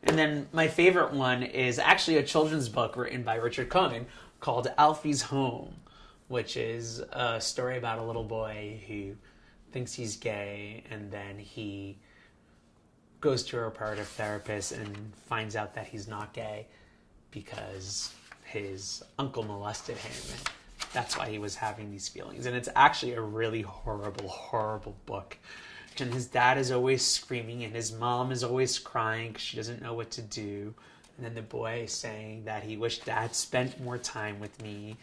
And then my favorite one is actually a children's book written by Richard Cohen called Alfie's Home, which is a story about a little boy who thinks he's gay, and then he goes to a reparative therapist and finds out that he's not gay because his uncle molested him, and that's why he was having these feelings. And it's actually a really horrible, horrible book. And his dad is always screaming, and his mom is always crying because she doesn't know what to do. And then the boy is saying that he wished Dad spent more time with me.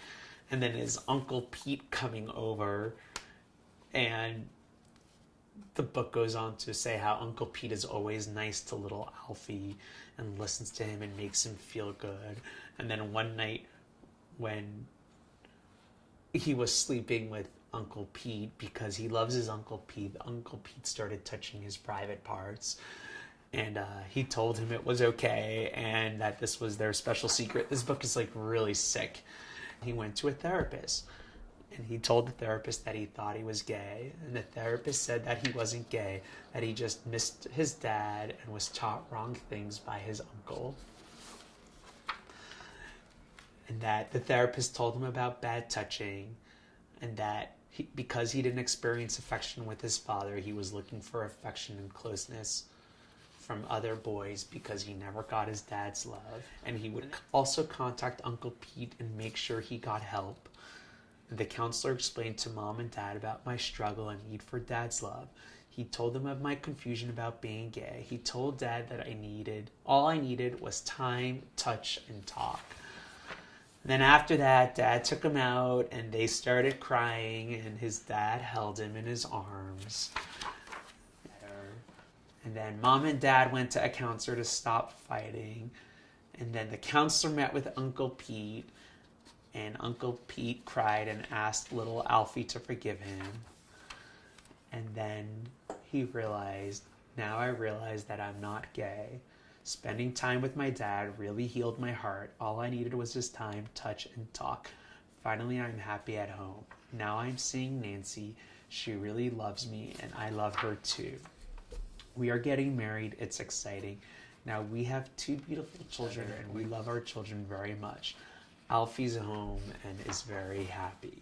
And then his Uncle Pete coming over, and the book goes on to say how Uncle Pete is always nice to little Alfie and listens to him and makes him feel good. And then one night when he was sleeping with Uncle Pete, because he loves his Uncle Pete, Uncle Pete started touching his private parts. And he told him it was okay and that this was their special secret. This book is like really sick. He went to a therapist. And he told the therapist that he thought he was gay. And the therapist said that he wasn't gay, that he just missed his dad and was taught wrong things by his uncle. And that the therapist told him about bad touching, and that because he didn't experience affection with his father, he was looking for affection and closeness from other boys because he never got his dad's love. And he would also contact Uncle Pete and make sure he got help. The counselor explained to Mom and Dad about my struggle and need for Dad's love. He told them of my confusion about being gay. He told Dad that all I needed was time, touch, and talk. And then after that, Dad took him out and they started crying, and his dad held him in his arms. And then Mom and Dad went to a counselor to stop fighting. And then the counselor met with Uncle Pete. And Uncle Pete cried and asked little Alfie to forgive him. And then he realized, now I realize that I'm not gay. Spending time with my dad really healed my heart. All I needed was his time, touch, and talk. Finally, I'm happy at home. Now I'm seeing Nancy. She really loves me, and I love her too. We are getting married. It's exciting. Now we have 2 beautiful children, and we love our children very much. Alfie's home and is very happy.